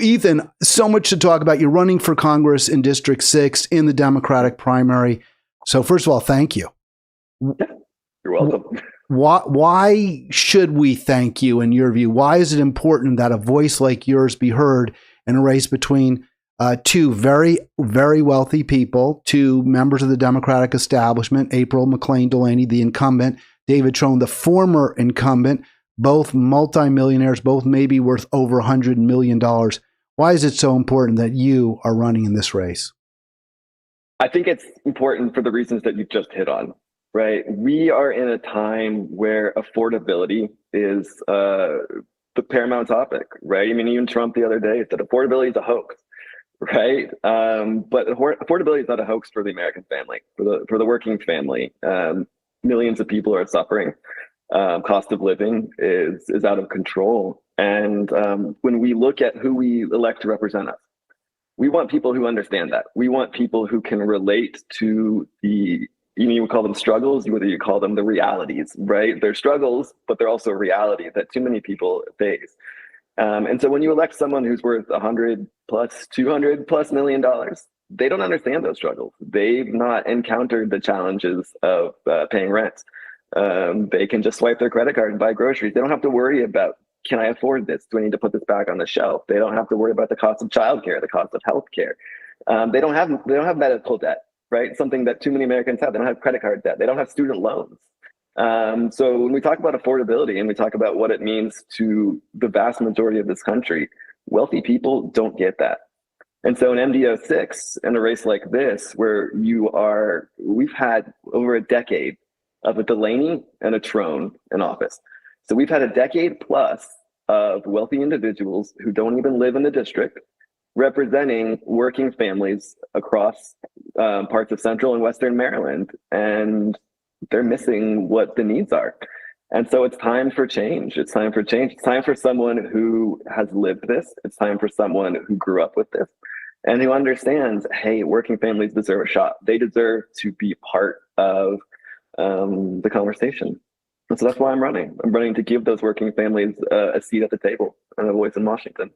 Ethan, so much to talk about. You're running for Congress in District 6 in the Democratic primary. So first of all, thank you. Yeah, you're welcome. Why should we thank you, in your view? Why is it important that a voice like yours be heard in a race between two very, very wealthy people, two members of the Democratic establishment, April McLean Delaney, the incumbent, David Trone, the former incumbent, both multimillionaires, both maybe worth over $100 million. Why is it so important that you are running in this race? I think it's important for the reasons that you just hit on, right? We are in a time where affordability is the paramount topic, right? I mean, even Trump the other day said affordability is a hoax, right? But affordability is not a hoax for the American family, for the working family. Millions of people are suffering. Cost of living is out of control. And when we look at who we elect to represent us, we want people who understand that. We want people who can relate to you would call them struggles, whether you call them the realities, right? They're struggles, but they're also a reality that too many people face. And so when you elect someone who's worth $100 plus, $200 plus million, they don't understand those struggles. They've not encountered the challenges of paying rent. They can just swipe their credit card and buy groceries. They don't have to worry about, can I afford this? Do I need to put this back on the shelf? They don't have to worry about the cost of childcare, the cost of healthcare. They don't have medical debt, right? Something that too many Americans have. They don't have credit card debt. They don't have student loans. So when we talk about affordability and we talk about what it means to the vast majority of this country, wealthy people don't get that. And so in MDO6, in a race like this, where we've had over a decade of a Delaney and a Trone in office. So we've had a decade plus of wealthy individuals who don't even live in the district, representing working families across parts of Central and Western Maryland. And they're missing what the needs are. And so it's time for change. It's time for change. It's time for someone who has lived this. It's time for someone who grew up with this and who understands, hey, working families deserve a shot. They deserve to be part of the conversation. And so that's why I'm running. I'm running to give those working families a seat at the table and a voice in Washington.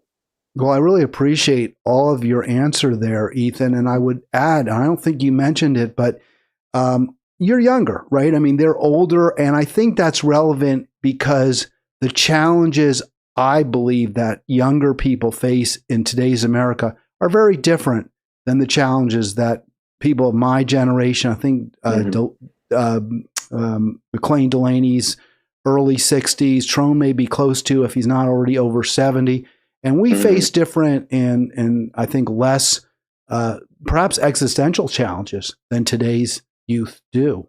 Well, I really appreciate all of your answer there, Ethan. And I would add, I don't think you mentioned it, but you're younger, right? I mean, they're older. And I think that's relevant because the challenges I believe that younger people face in today's America are very different than the challenges that people of my generation, I think McLean Delaney's early 60s, Trone may be close to if he's not already over 70. And we face different and I think less perhaps existential challenges than today's youth do.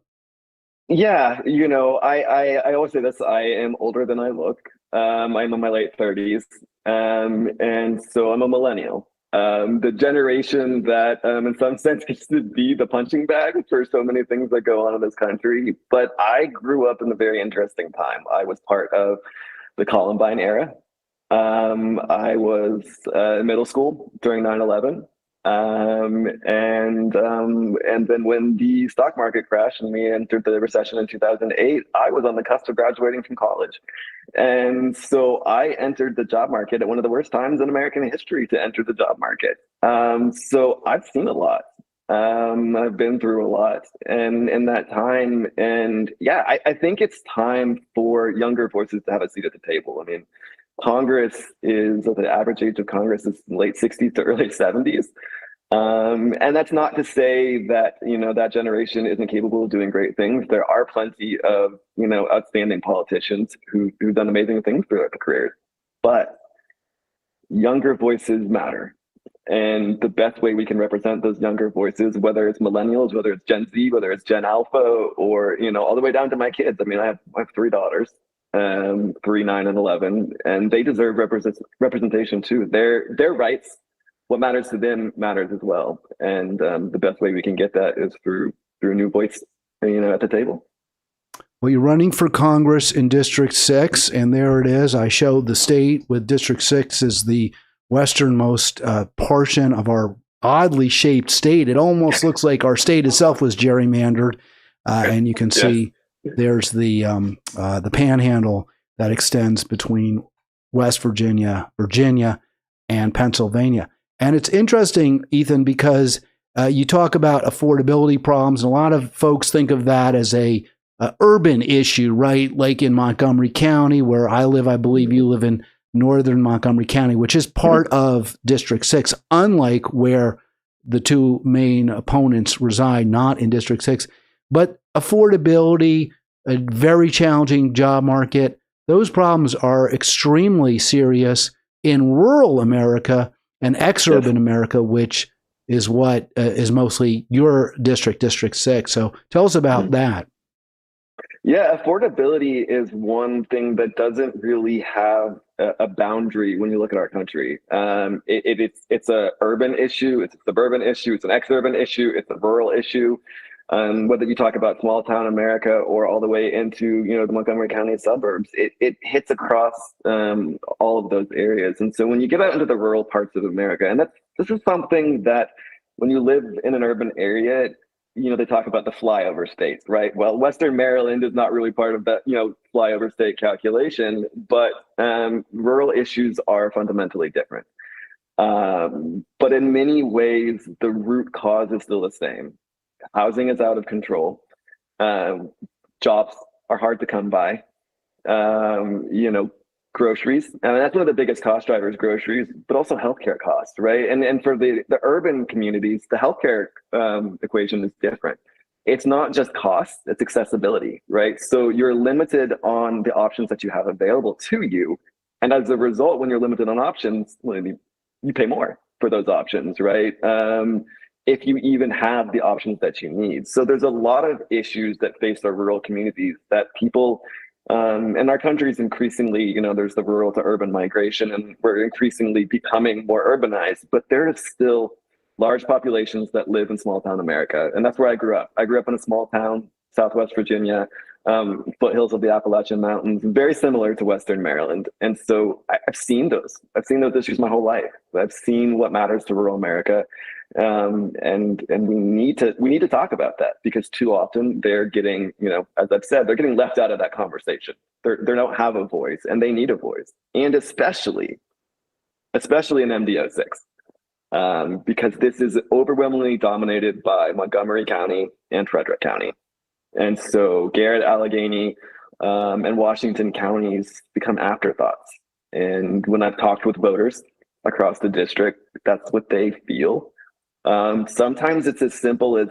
Yeah, I always say this, I am older than I look. I'm in my late 30s. And so I'm a millennial. The generation that in some sense used to be the punching bag for so many things that go on in this country. But I grew up in a very interesting time. I was part of the Columbine era. I was in middle school during 9/11. And then when the stock market crashed and we entered the recession in 2008, I was on the cusp of graduating from college. And so I entered the job market at one of the worst times in American history to enter the job market. So I've seen a lot. I've been through a lot and in that time. And yeah, I think it's time for younger voices to have a seat at the table. I mean, the average age of Congress is late 60s to early 70s. And that's not to say that, that generation isn't capable of doing great things. There are plenty of, outstanding politicians who've done amazing things throughout their careers. But younger voices matter. And the best way we can represent those younger voices, whether it's millennials, whether it's Gen Z, whether it's Gen Alpha, or, all the way down to my kids. I mean, I have 3 daughters. 3, 9, and 11, and they deserve representation too. Their rights, what matters to them matters as well. And the best way we can get that is through a new voice, at the table. Well, you're running for Congress in District 6, and there it is. I showed the state with District 6 as the westernmost portion of our oddly shaped state. It almost looks like our state itself was gerrymandered, and you can see there's the panhandle that extends between West Virginia, and Pennsylvania. And it's interesting, Ethan, because you talk about affordability problems, and a lot of folks think of that as a urban issue, right? Like in Montgomery County, where I live. I believe you live in northern Montgomery County, which is part of District 6, unlike where the two main opponents reside, not in District 6. But affordability, a very challenging job market, those problems are extremely serious in rural America and exurban America, which is what is mostly your district, District 6. So tell us about that. Yeah, affordability is one thing that doesn't really have a boundary when you look at our country. It's an urban issue, it's a suburban issue, it's an exurban issue, it's a rural issue. Whether you talk about small town America or all the way into the Montgomery County suburbs, it hits across all of those areas. And so when you get out into the rural parts of America, and this is something that when you live in an urban area, they talk about the flyover states, right? Well, Western Maryland is not really part of that, flyover state calculation, but rural issues are fundamentally different. But in many ways, the root cause is still the same. Housing is out of control. Jobs are hard to come by. Groceries, and that's one of the biggest cost drivers, groceries, but also healthcare costs, right? And for the urban communities, the healthcare equation is different. It's not just cost, it's accessibility, right? So you're limited on the options that you have available to you. And as a result, when you're limited on options, you pay more for those options, right? If you even have the options that you need. So there's a lot of issues that face our rural communities that people, and our country is increasingly, there's the rural to urban migration, and we're increasingly becoming more urbanized, but there is still large populations that live in small town America. And that's where I grew up. I grew up in a small town, Southwest Virginia, foothills of the Appalachian Mountains, very similar to Western Maryland. And so I've seen those issues my whole life. I've seen what matters to rural America. And we need to talk about that, because too often they're getting, as I've said, they're getting left out of that conversation. They don't have a voice, and they need a voice. And especially in MD06, because this is overwhelmingly dominated by Montgomery County and Frederick County. And so Garrett, Allegheny, and Washington counties become afterthoughts. And when I've talked with voters across the district, that's what they feel. Sometimes it's as simple as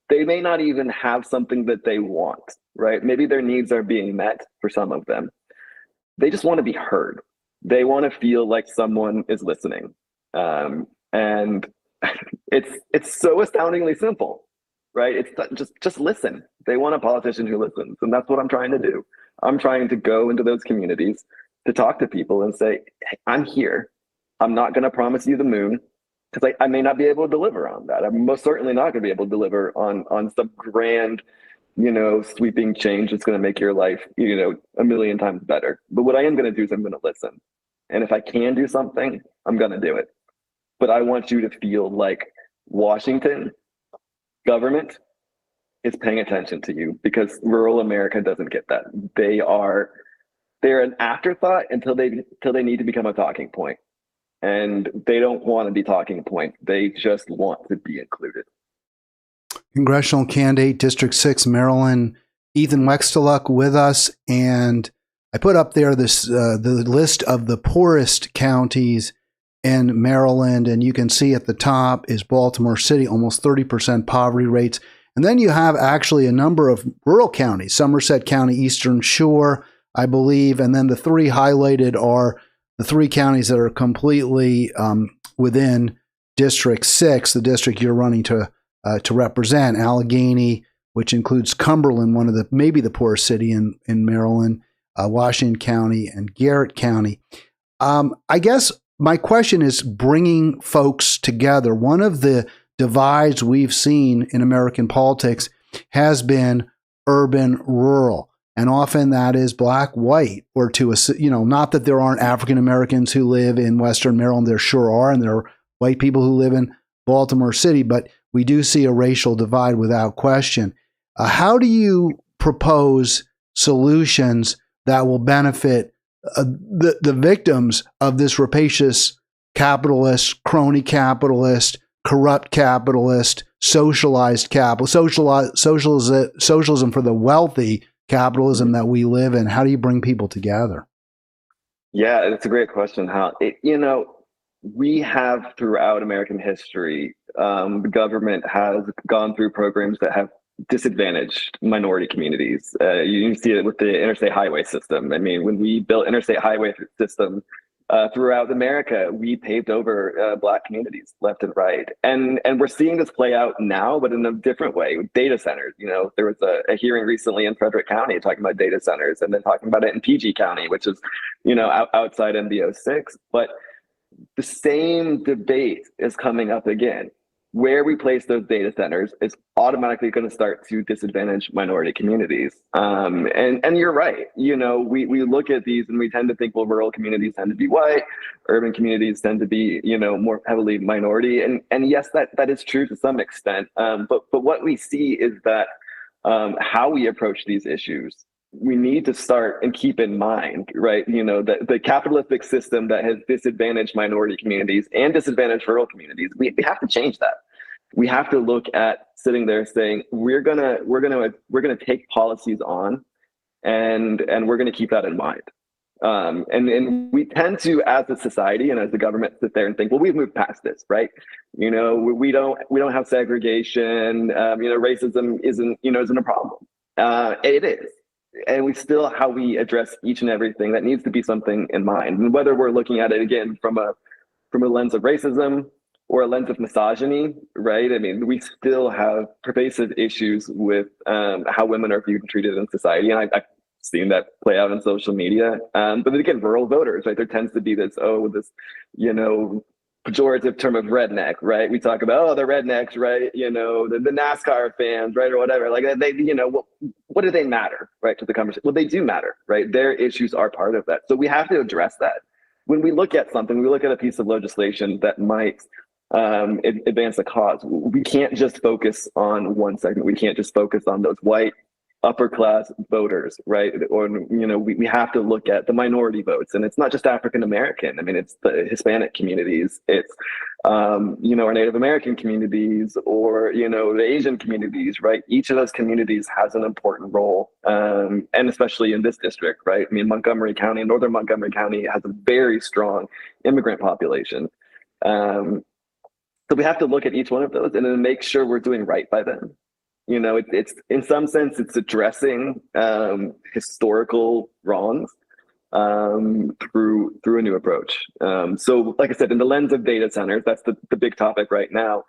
they may not even have something that they want, right? Maybe their needs are being met for some of them. They just want to be heard. They want to feel like someone is listening. And it's so astoundingly simple, right? It's just listen. They want a politician who listens. And that's what I'm trying to do. I'm trying to go into those communities to talk to people and say, hey, I'm here. I'm not going to promise you the moon, because I may not be able to deliver on that. I'm most certainly not going to be able to deliver on some grand, sweeping change that's going to make your life, a million times better. But what I am going to do is I'm going to listen. And if I can do something, I'm going to do it. But I want you to feel like Washington government is paying attention to you, because rural America doesn't get that. They're an afterthought until they need to become a talking point. And they don't want to be talking point. They just want to be included. Congressional candidate, District 6, Maryland, Ethan Wechtaluk with us. And I put up there the list of the poorest counties in Maryland. And you can see at the top is Baltimore City, almost 30% poverty rates. And then you have actually a number of rural counties, Somerset County, Eastern Shore, I believe. And then the three highlighted are the three counties that are completely within District 6, the district you're running to represent, Allegheny, which includes Cumberland, one of maybe the poorest city in Maryland, Washington County, and Garrett County. I guess my question is bringing folks together. One of the divides we've seen in American politics has been urban-rural. And often that is black-white, or not that there aren't African Americans who live in Western Maryland. There sure are, and there are white people who live in Baltimore City, but we do see a racial divide without question. How do you propose solutions that will benefit the victims of this rapacious capitalist, crony capitalist, corrupt capitalist, socialized capital, socialism for the wealthy, capitalism that we live in? How do you bring people together? Yeah, it's a great question, Hal. We have throughout American history, the government has gone through programs that have disadvantaged minority communities. You see it with the interstate highway system. I mean, when we built interstate highway system throughout America, we paved over Black communities left and right. And we're seeing this play out now, but in a different way with data centers. There was a hearing recently in Frederick County talking about data centers, and then talking about it in PG County, which is, outside MD06. But the same debate is coming up again. Where we place those data centers is automatically going to start to disadvantage minority communities. And you're right. We look at these and we tend to think, well, rural communities tend to be white, urban communities tend to be, more heavily minority. And yes, that is true to some extent. But what we see is that how we approach these issues, we need to start and keep in mind, right? The capitalistic system that has disadvantaged minority communities and disadvantaged rural communities. We have to change that. We have to look at sitting there saying, we're gonna take policies on, and we're gonna keep that in mind. And we tend to, as a society and as the government, sit there and think, well, we've moved past this, right? We don't have segregation. Racism isn't a problem. It is. And how we address each and everything, that needs to be something in mind. And whether we're looking at it again from a lens of racism or a lens of misogyny, right? I mean, we still have pervasive issues with how women are viewed and treated in society. And I've seen that play out on social media. But again, rural voters, right? There tends to be this pejorative term of redneck, right? We talk about, the rednecks, right? The NASCAR fans, right? Or whatever. Like they, what do they matter, right? To the conversation. Well, they do matter, right? Their issues are part of that. So we have to address that. When we look at something, we look at a piece of legislation that might advance a cause. We can't just focus on one segment. We can't just focus on those white upper class voters, right? Or, we have to look at the minority votes, and it's not just African American. I mean, it's the Hispanic communities, it's, our Native American communities, or, the Asian communities, right? Each of those communities has an important role. And especially in this district, right? I mean, Northern Montgomery County has a very strong immigrant population. So we have to look at each one of those and then make sure we're doing right by them. It's in some sense, it's addressing historical wrongs through a new approach. So like I said, in the lens of data centers, that's the big topic right now.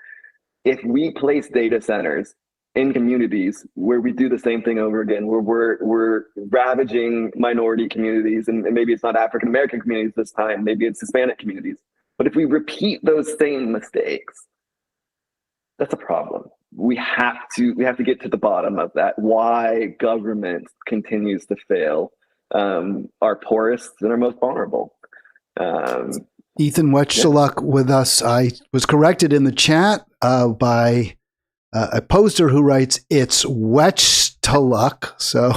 If we place data centers in communities where we do the same thing over again, where we're ravaging minority communities, and maybe it's not African American communities this time, maybe it's Hispanic communities. But if we repeat those same mistakes, that's a problem. We have to get to the bottom of that. Why government continues to fail our poorest and our most vulnerable. Ethan Wechtaluk with us. I was corrected in the chat by a poster who writes, it's Wechtaluk. So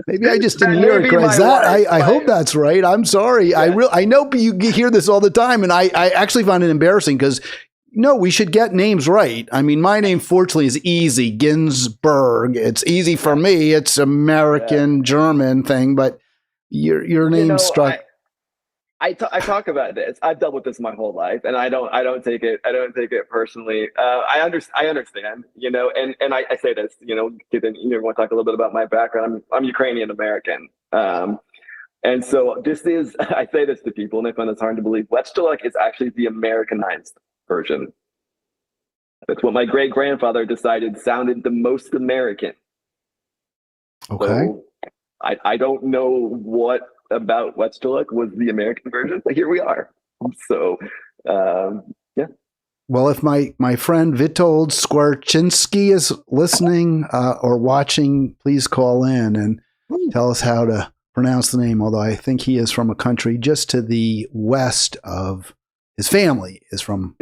maybe I just didn't hear it correct. I hope that's right. I'm sorry. Yeah. I know you hear this all the time, and I actually find it embarrassing because we should get names right. I mean, my name fortunately is easy, Ginsburg. It's easy for me. It's American German thing, but your name struck. I talk about this. I've dealt with this my whole life, and I don't take it personally. I understand, and I say this, given you want to talk a little bit about my background. I'm Ukrainian American, and so this is, I say this to people, and they find it's hard to believe. Wechtaluk is actually the Americanized version. That's what my great grandfather decided sounded the most American. Okay. So I don't know what about Wechtaluk was the American version, but here we are. So, yeah. Well, if my friend Witold Skwarczynski is listening or watching, please call in and tell us how to pronounce the name, although I think he is from a country just to the west of, his family is from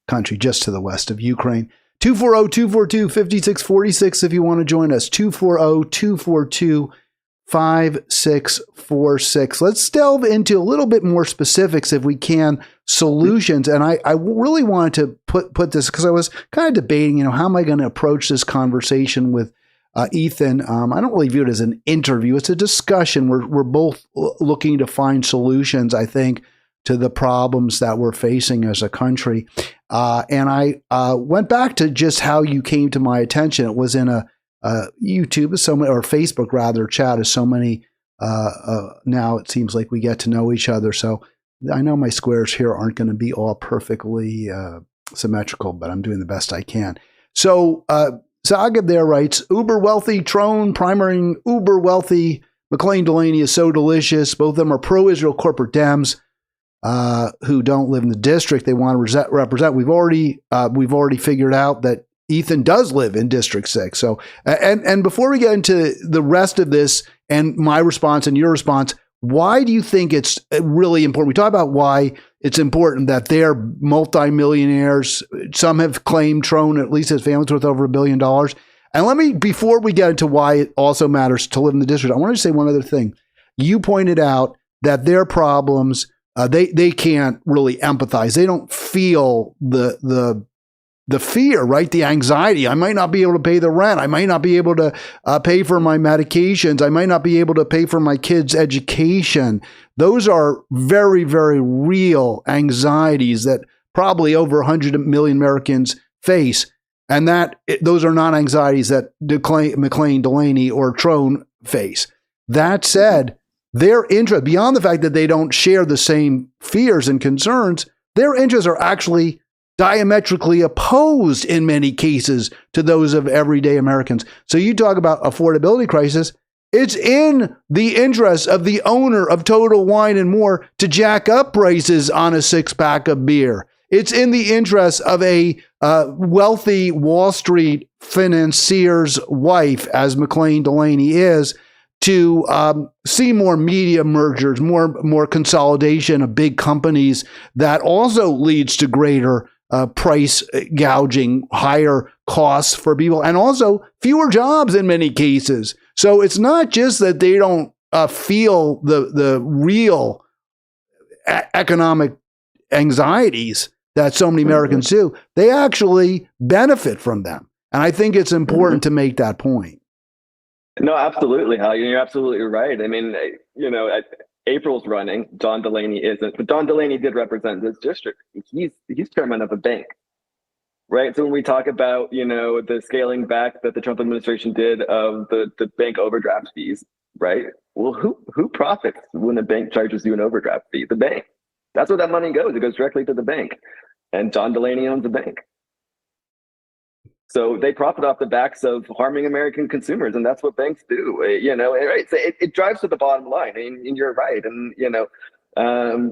country just to the west of Ukraine. 240-242-5646 if you want to join us. 240-242-5646. 5646. Let's delve into a little bit more specifics, if we can, solutions. And I really wanted to put this because I was kind of debating, how am I going to approach this conversation with Ethan? I don't really view it as an interview. It's a discussion. We're both looking to find solutions, I think, to the problems that we're facing as a country. And I went back to just how you came to my attention. It was in a YouTube, or Facebook rather, chat, as so many now it seems like we get to know each other. So I know my squares here aren't going to be all perfectly symmetrical, but I'm doing the best I can. So Zaga there writes, uber wealthy Trone primarying uber wealthy McLean Delaney is so delicious. Both of them are pro-Israel corporate Dems who don't live in the district they want to represent. We've already figured out that Ethan does live in District 6. So, and before we get into the rest of this and my response and your response, why do you think it's really important? We talk about why it's important that they're multimillionaires. Some have claimed Trone, at least his family's worth over $1 billion. And before we get into why it also matters to live in the district, I want to say one other thing. You pointed out that their problems, they can't really empathize. They don't feel the fear, right? The anxiety. I might not be able to pay the rent. I might not be able to pay for my medications. I might not be able to pay for my kids' education. Those are very, very real anxieties that probably over 100 million Americans face. And those are not anxieties that McLean, Delaney, or Trone face. That said, their interest, beyond the fact that they don't share the same fears and concerns, their interests are actually diametrically opposed in many cases to those of everyday Americans. So you talk about affordability crisis. It's in the interest of the owner of Total Wine and More to jack up prices on a 6-pack of beer. It's in the interest of a wealthy Wall Street financier's wife, as McLean Delaney is, to see more media mergers, more consolidation of big companies that also leads to greater price gouging, higher costs for people, and also fewer jobs in many cases. So it's not just that they don't feel the real economic anxieties that so many Americans do. They actually benefit from them. And I think it's important to make that point. No, absolutely, Hal. You're absolutely right. I mean, April's running. John Delaney isn't, but John Delaney did represent this district. He's chairman of a bank, right? So when we talk about the scaling back that the Trump administration did of the bank overdraft fees, right? Well, who profits when a bank charges you an overdraft fee? The bank. That's where that money goes. It goes directly to the bank, and John Delaney owns the bank. So they profit off the backs of harming American consumers, and that's what banks do. Right? So it drives to the bottom line, and you're right. And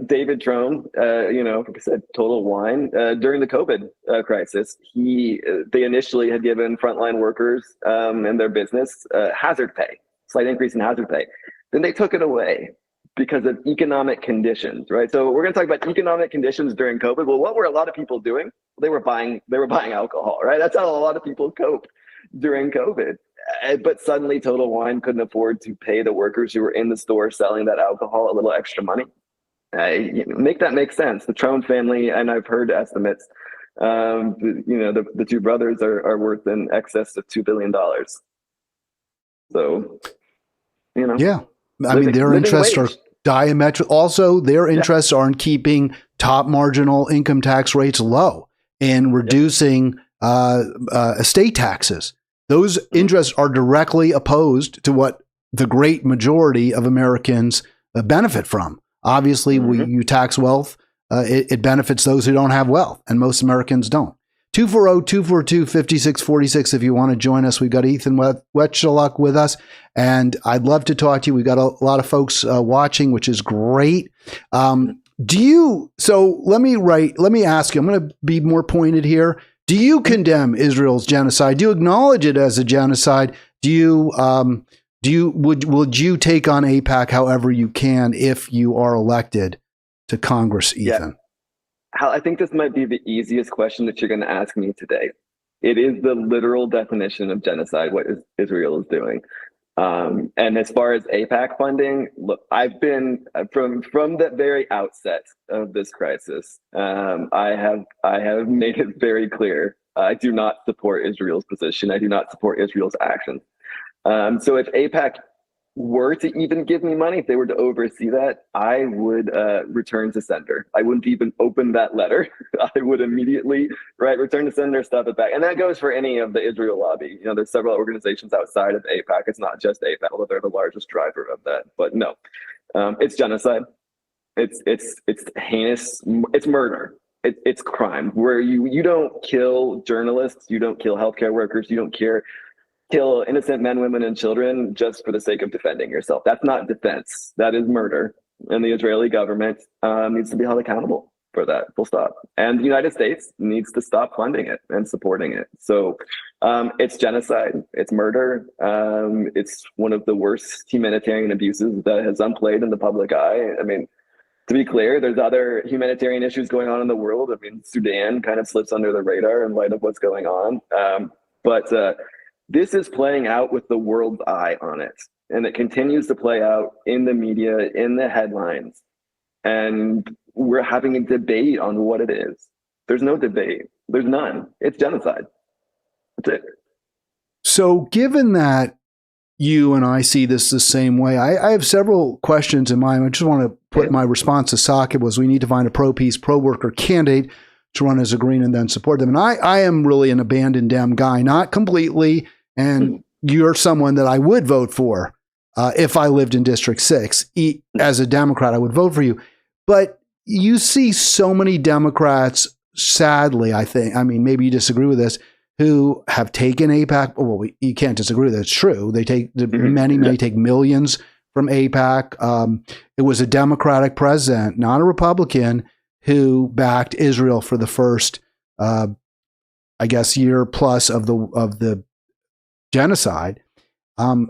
David Trone, like I said, Total Wine during the COVID crisis, they initially had given frontline workers and their business hazard pay, slight increase in hazard pay. Then they took it away because of economic conditions, right? So we're going to talk about economic conditions during COVID. Well, what were a lot of people doing? They were buying alcohol, right? That's how a lot of people coped during COVID. But suddenly Total Wine couldn't afford to pay the workers who were in the store selling that alcohol a little extra money. Make that make sense. The Trone family, and I've heard estimates, the two brothers are worth in excess of $2 billion. So, yeah. I mean, their interests are diametrical. Also, their interests are in keeping top marginal income tax rates low and reducing estate taxes. Those interests are directly opposed to what the great majority of Americans benefit from. Obviously, you tax wealth. It benefits those who don't have wealth, and most Americans don't. 240-242-5646 if you want to join us. We've got Ethan Wechtaluk with us, and I'd love to talk to you. We've got a lot of folks watching, which is great. So let me ask you, I'm going to be more pointed here. Do you condemn Israel's genocide? Do you acknowledge it as a genocide? Would you take on AIPAC however you can if you are elected to Congress, Ethan? Yeah. Hal, I think this might be the easiest question that you're going to ask me today. It is the literal definition of genocide, what Israel is doing. And as far as AIPAC funding, look, I've been from the very outset of this crisis. I have made it very clear I do not support Israel's position. I do not support Israel's actions. So if AIPAC were to even give me money, if they were to oversee that, I would return to sender. I wouldn't even open that letter. I would immediately return to sender, stuff it back. And that goes for any of the Israel lobby. You know, there's several organizations outside of AIPAC. It's not just AIPAC, although they're the largest driver of that. But no, it's genocide. It's heinous. It's murder. It's crime where you don't kill journalists, you don't kill healthcare workers, you don't kill innocent men, women, and children just for the sake of defending yourself. That's not defense. That is murder. And the Israeli government needs to be held accountable for that, full stop. And the United States needs to stop funding it and supporting it. So it's genocide. It's murder. It's one of the worst humanitarian abuses that has unplayed in the public eye. I mean, to be clear, there's other humanitarian issues going on in the world. I mean, Sudan kind of slips under the radar in light of what's going on. But this is playing out with the world's eye on it, and it continues to play out in the media, in the headlines, and we're having a debate on what it is. There's no debate. There's none. It's genocide. That's it. So given that you and I see this the same way, I have several questions in mind. I just want to put my response to Saqib was we need to find a pro-peace, pro-worker candidate to run as a Green and then support them. And I am really an abandoned Dem guy, not completely. And you're someone that I would vote for if I lived in District 6. As a Democrat, I would vote for you. But you see so many Democrats, sadly, I think, I mean, maybe you disagree with this, who have taken AIPAC. Well, you can't disagree with it. It's true. They take many take millions from AIPAC. It was a Democratic president, not a Republican, who backed Israel for the first, I guess, year plus of the genocide. How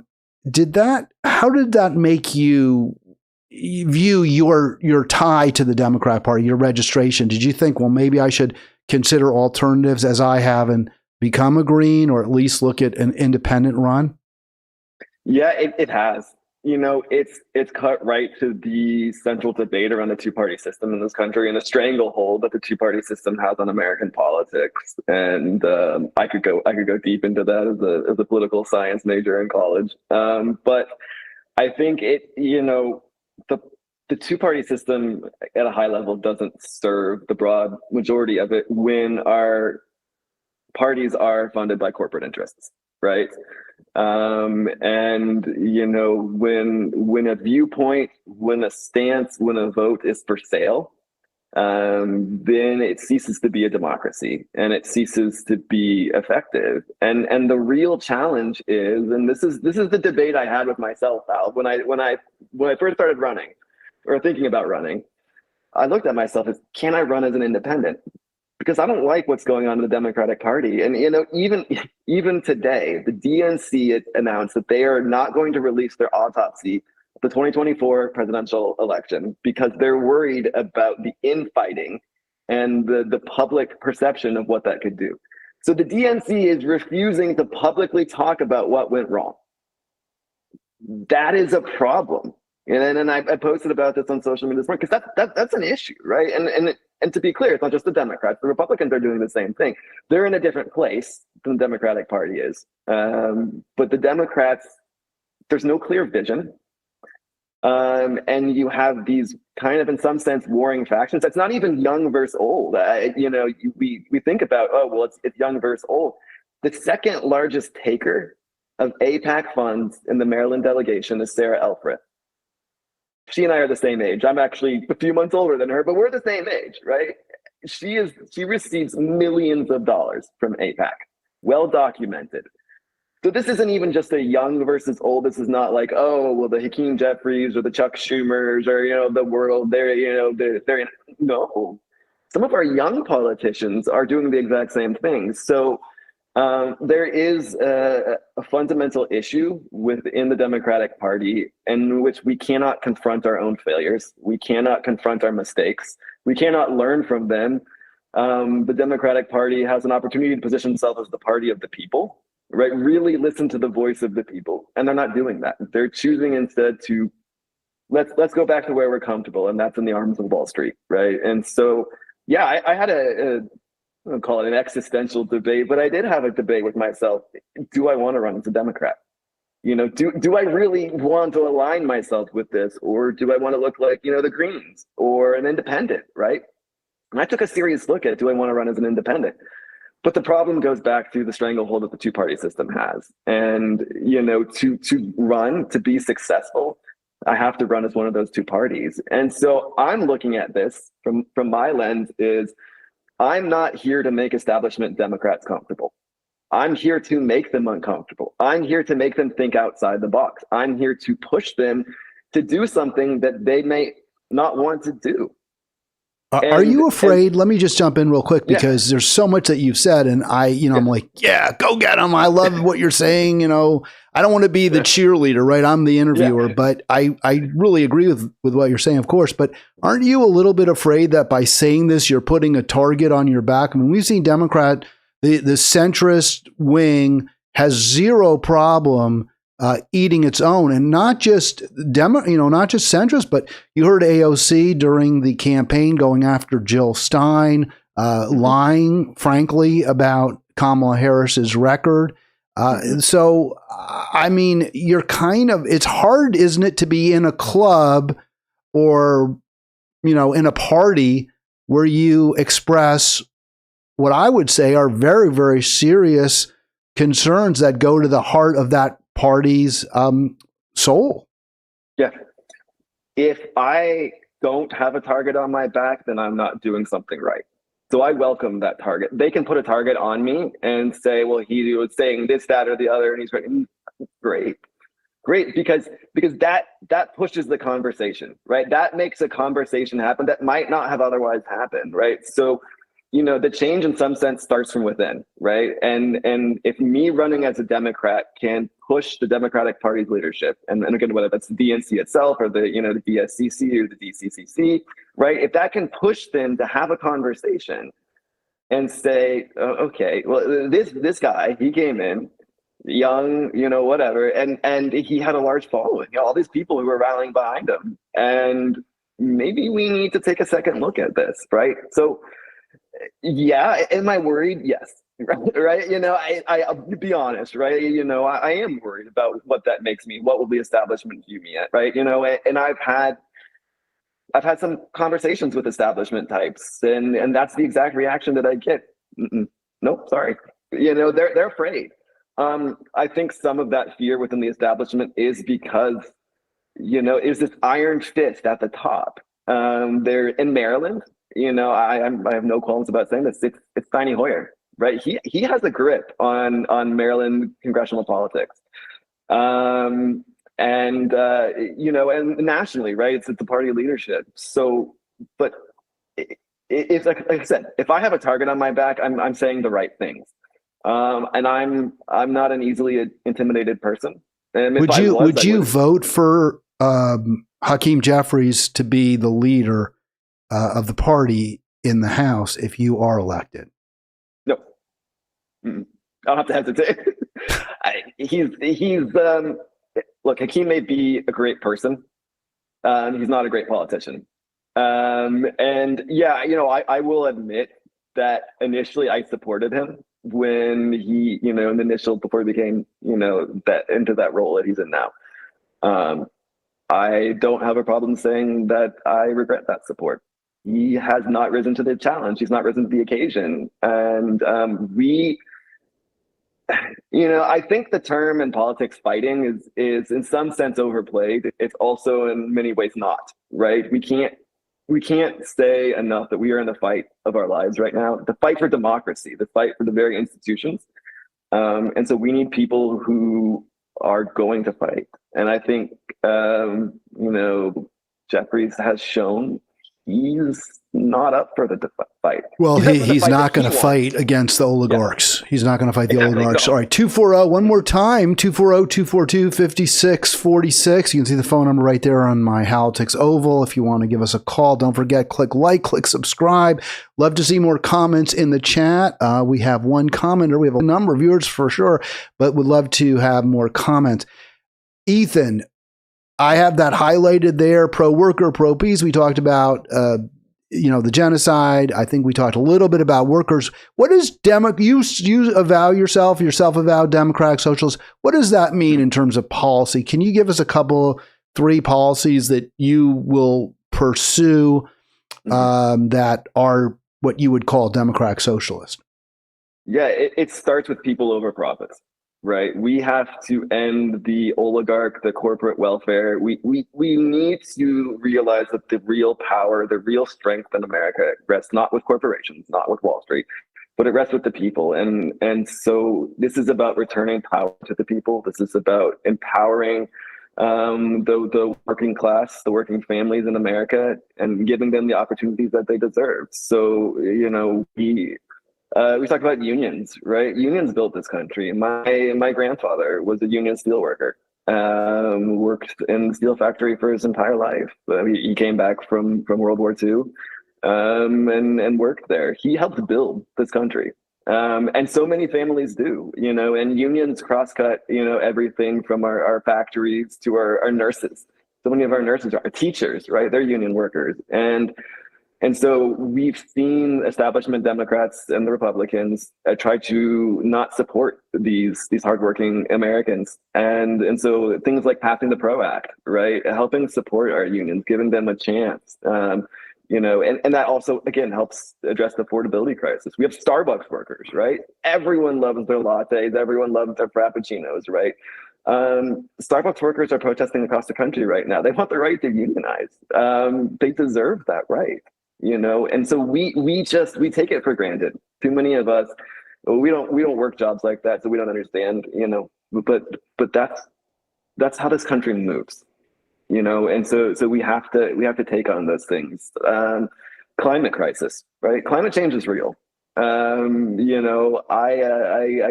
did that make you view your tie to the Democrat Party, your registration? Did you think, well, maybe I should consider alternatives as I have and become a Green, or at least look at an independent run? Yeah, it has. You know, it's cut right to the central debate around the two-party system in this country and the stranglehold that the two-party system has on American politics. And I could go deep into that as a political science major in college. But I think the two-party system at a high level doesn't serve the broad majority of it when our parties are funded by corporate interests, right? And you know, when a viewpoint, when a stance, when a vote is for sale, then it ceases to be a democracy and it ceases to be effective. And the real challenge is, and this is the debate I had with myself, Al, when I first started running or thinking about running, I looked at myself as, can I run as an independent? Because I don't like what's going on in the Democratic Party. And, you know, even today, the DNC announced that they are not going to release their autopsy of the 2024 presidential election because they're worried about the infighting and the public perception of what that could do. So the DNC is refusing to publicly talk about what went wrong. That is a problem. And I posted about this on social media this morning because that's an issue, right? And to be clear, it's not just the Democrats. The Republicans are doing the same thing. They're in a different place than the Democratic Party is. But the Democrats, there's no clear vision. And you have these kind of, in some sense, warring factions. It's not even young versus old. We think about, oh, well, it's young versus old. The second largest taker of AIPAC funds in the Maryland delegation is Sarah Elfreth. She and I are the same age. I'm actually a few months older than her, but we're the same age, right? She receives millions of dollars from AIPAC, well documented. So this isn't even just a young versus old. This is not like, oh, well, the Hakeem Jeffries or the Chuck Schumers or, you know, the world, they're in. No. Some of our young politicians are doing the exact same thing. So there is a fundamental issue within the Democratic Party in which we cannot confront our own failures. We cannot confront our mistakes. We cannot learn from them. The Democratic Party has an opportunity to position itself as the party of the people, right? Really listen to the voice of the people. And they're not doing that. They're choosing instead to let's go back to where we're comfortable, and that's in the arms of Wall Street, right? And so, yeah, I had I don't call it an existential debate, but I did have a debate with myself. Do I want to run as a Democrat? Do I really want to align myself with this, or do I want to look like, the Greens or an independent, right? And I took a serious look at, do I want to run as an independent? But the problem goes back to the stranglehold that the two-party system has. And, to run, to be successful, I have to run as one of those two parties. And so I'm looking at this from my lens is I'm not here to make establishment Democrats comfortable. I'm here to make them uncomfortable. I'm here to make them think outside the box. I'm here to push them to do something that they may not want to do. Are you afraid? Let me just jump in real quick because there's so much that you've said, and I'm like, go get them. I love what you're saying. I don't want to be the cheerleader, right? I'm the interviewer, but I really agree with what you're saying, of course. But aren't you a little bit afraid that by saying this, you're putting a target on your back? I mean, we've seen Democrat, the centrist wing has zero problem eating its own, and not just not just centrist, but you heard AOC during the campaign going after Jill Stein, lying, frankly, about Kamala Harris's record. So, I mean, you're it's hard, isn't it, to be in a club or, in a party where you express what I would say are very, very serious concerns that go to the heart of that party's soul. Yeah. If I don't have a target on my back, then I'm not doing something right. So I welcome that target. They can put a target on me and say, well, he was saying this, that, or the other, and he's right. Great, because that pushes the conversation, right? That makes a conversation happen that might not have otherwise happened, right? So, the change in some sense starts from within, right? And if me running as a Democrat can push the Democratic Party's leadership, and again, whether that's the DNC itself or the DSCC or the DCCC, right? If that can push them to have a conversation and say, okay, well, this guy, he came in young, whatever, and he had a large following, all these people who were rallying behind him, and maybe we need to take a second look at this, right? So, yeah, am I worried? Yes. Right. I'll be honest, right? I am worried about what that makes me, what will the establishment view me at, right? And I've had some conversations with establishment types, and that's the exact reaction that I get. Nope, sorry. They're afraid. I think some of that fear within the establishment is because, is this iron fist at the top. They're in Maryland. I have no qualms about saying this. It's Steny Hoyer, right? He has a grip on Maryland congressional politics, and nationally, right? It's the party leadership. So, but it's like I said, if I have a target on my back, I'm saying the right things, and I'm not an easily intimidated person. And would you vote for Hakeem Jeffries to be the leader of the party in the House if you are elected? No, I'll have to hesitate. Look, Hakeem may be a great person. He's not a great politician. And yeah, I will admit that initially I supported him when he, before he became, that into that role that he's in now. I don't have a problem saying that I regret that support. He has not risen to the challenge. He's not risen to the occasion. And I think the term in politics fighting is in some sense overplayed. It's also in many ways not, right? We can't say enough that we are in the fight of our lives right now, the fight for democracy, the fight for the very institutions. And so we need people who are going to fight. And I think, Jeffries has shown he's not up for the fight. Well, he's not going to fight against the oligarchs. He's not going to fight the Exactly. oligarchs. No. All right, 240, one more time, 240-242-5646. You can see the phone number right there on my Politics Oval if you want to give us a call. Don't forget, click like, click subscribe. Love to see more comments in the chat. We have one commenter. We have a number of viewers for sure, but would love to have more comments. Ethan, I have that highlighted there, pro-worker, pro-peace. We talked about the genocide. I think we talked a little bit about workers. What is you avow yourself, you're self-avowed Democratic Socialist. What does that mean in terms of policy? Can you give us a couple, 3 policies that you will pursue that are what you would call Democratic Socialist? Yeah, it starts with people over profits, right? We have to end the oligarch, the corporate welfare. We need to realize that the real power, the real strength in America rests not with corporations, not with Wall Street, but it rests with the people. And so this is about returning power to the people. This is about empowering the working class, the working families in America, and giving them the opportunities that they deserve. So, we talk about unions, right? Unions built this country. My grandfather was a union steelworker, worked in the steel factory for his entire life. He came back from World War II and worked there. He helped build this country. And so many families do, and unions cross-cut, everything from our factories to our nurses. So many of our nurses are teachers, right? They're union workers. And so we've seen establishment Democrats and the Republicans try to not support these hardworking Americans. And so things like passing the PRO Act, right? Helping support our unions, giving them a chance. And that also, again, helps address the affordability crisis. We have Starbucks workers, right? Everyone loves their lattes. Everyone loves their frappuccinos, right? Starbucks workers are protesting across the country right now. They want the right to unionize. They deserve that right. And so we take it for granted. Too many of us, we don't work jobs like that, so we don't understand, but that's how this country moves, and so we have to take on those things. Climate crisis, right? Climate change is real. I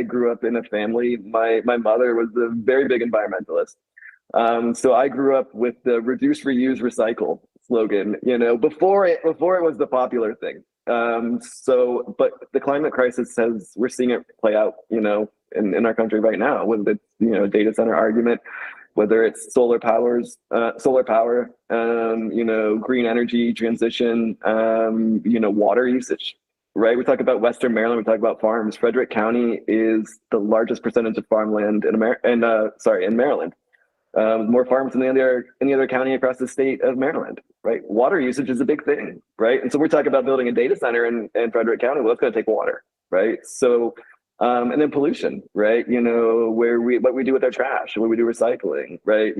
grew up in a family. My mother was a very big environmentalist. So I grew up with the reduce, reuse, recycle slogan, before it was the popular thing. But the climate crisis we're seeing it play out, in our country right now, whether it's, data center argument, whether it's solar power, green energy transition, water usage, right? We talk about Western Maryland, we talk about farms. Frederick County is the largest percentage of farmland in Maryland. More farms than any other county across the state of Maryland, right? Water usage is a big thing, right? And so we're talking about building a data center in Frederick County. Well, it's going to take water, right? So, and then pollution, right? What we do with our trash, what we do recycling, right?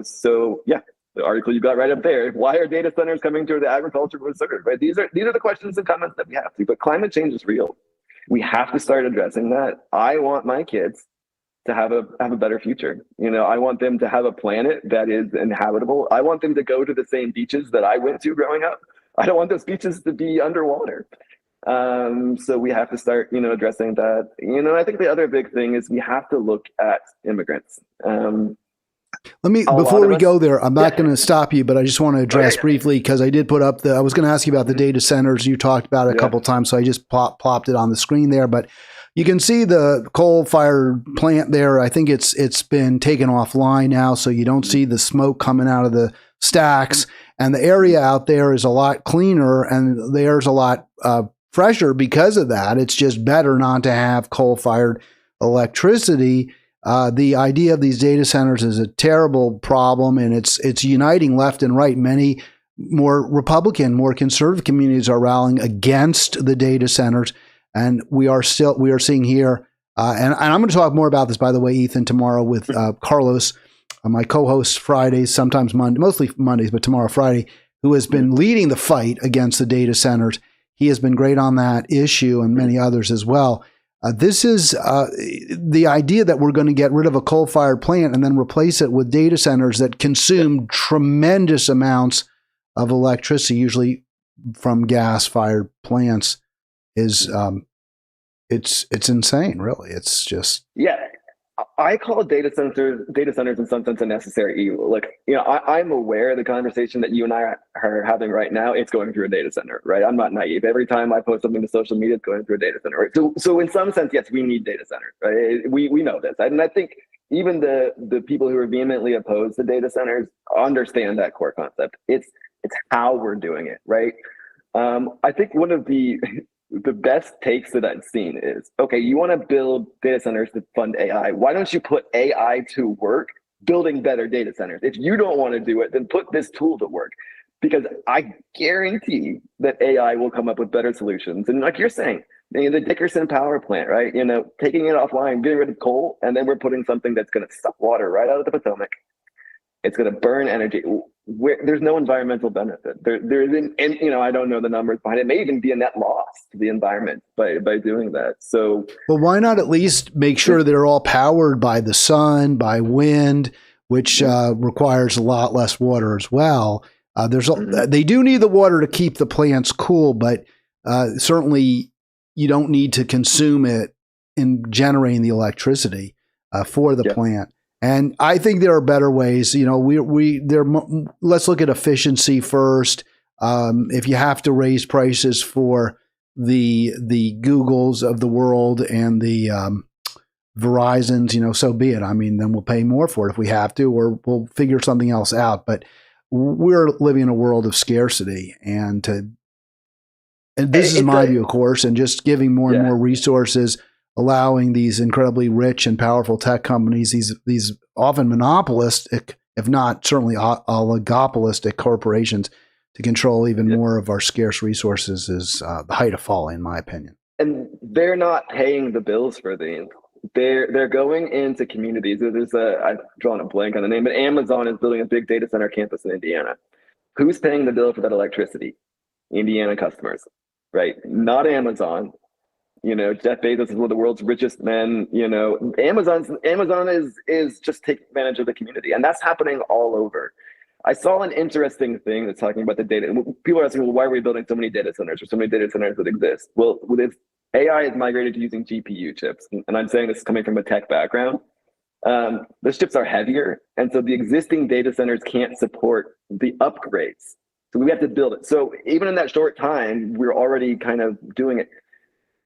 So yeah, the article you got right up there. Why are data centers coming to the agricultural reserve, right? These are the questions and comments that we have to. But climate change is real. We have to start addressing that. I want my kids to have a better future. I want them to have a planet that is inhabitable. I want them to go to the same beaches that I went to growing up. I don't want those beaches to be underwater. So we have to start, addressing that. I think the other big thing is we have to look at immigrants. Before we go there, I'm not going to stop you, but I just want to address briefly, because I did put up I was going to ask you about the data centers. You talked about it a couple of times, so I just plopped it on the screen there, but you can see the coal-fired plant there. I think it's been taken offline now, so you don't see the smoke coming out of the stacks. And the area out there is a lot cleaner, and the air's a lot fresher because of that. It's just better not to have coal-fired electricity. The idea of these data centers is a terrible problem, and it's uniting left and right. Many more Republican, more conservative communities are rallying against the data centers. And we are seeing here, and I'm going to talk more about this, by the way, Ethan, tomorrow with Carlos, my co-host Fridays, sometimes Monday, mostly Mondays, but tomorrow Friday, who has been leading the fight against the data centers. He has been great on that issue, and many others as well. This is the idea that we're going to get rid of a coal-fired plant and then replace it with data centers that consume tremendous amounts of electricity, usually from gas-fired plants, is it's insane, really. It's just Yeah. I call data centers in some sense a necessary evil. Like, I'm aware of the conversation that you and I are having right now. It's going through a data center, right? I'm not naive. Every time I post something to social media, it's going through a data center. Right? So in some sense, yes, we need data centers, right? We know this, and I think even the people who are vehemently opposed to data centers understand that core concept. It's how we're doing it, right? I think one of the best takes that I've seen is, okay, you want to build data centers to fund AI. Why don't you put AI to work building better data centers? If you don't want to do it, then put this tool to work, because I guarantee that AI will come up with better solutions. And like you're saying, the Dickerson power plant, right? Taking it offline, getting rid of coal, and then we're putting something that's going to suck water right out of the Potomac. It's going to burn energy. There's no environmental benefit. There isn't, and I don't know the numbers behind it. It may even be a net loss to the environment by doing that. So, well, why not at least make sure they're all powered by the sun, by wind, which requires a lot less water as well. They do need the water to keep the plants cool, but certainly you don't need to consume it in generating the electricity for the plant. And I think there are better ways. Let's look at efficiency first. If you have to raise prices for the Googles of the world and the Verizons, so be it. I mean, then we'll pay more for it if we have to, or we'll figure something else out. But we're living in a world of scarcity, and this is my view, of course, and just giving more and more resources, allowing these incredibly rich and powerful tech companies, these often monopolistic, if not certainly oligopolistic corporations, to control even more of our scarce resources is the height of folly, in my opinion. And they're not paying the bills for these. They're going into communities. I've drawn a blank on the name, but Amazon is building a big data center campus in Indiana. Who's paying the bill for that electricity? Indiana customers, right? Not Amazon. Jeff Bezos is one of the world's richest men. Amazon is just taking advantage of the community, and that's happening all over. I saw an interesting thing that's talking about the data. People are asking, well, why are we building so many data centers or so many data centers that exist? Well, AI is migrated to using GPU chips, and I'm saying this coming from a tech background. Those chips are heavier, and so the existing data centers can't support the upgrades. So we have to build it. So even in that short time, we're already kind of doing it.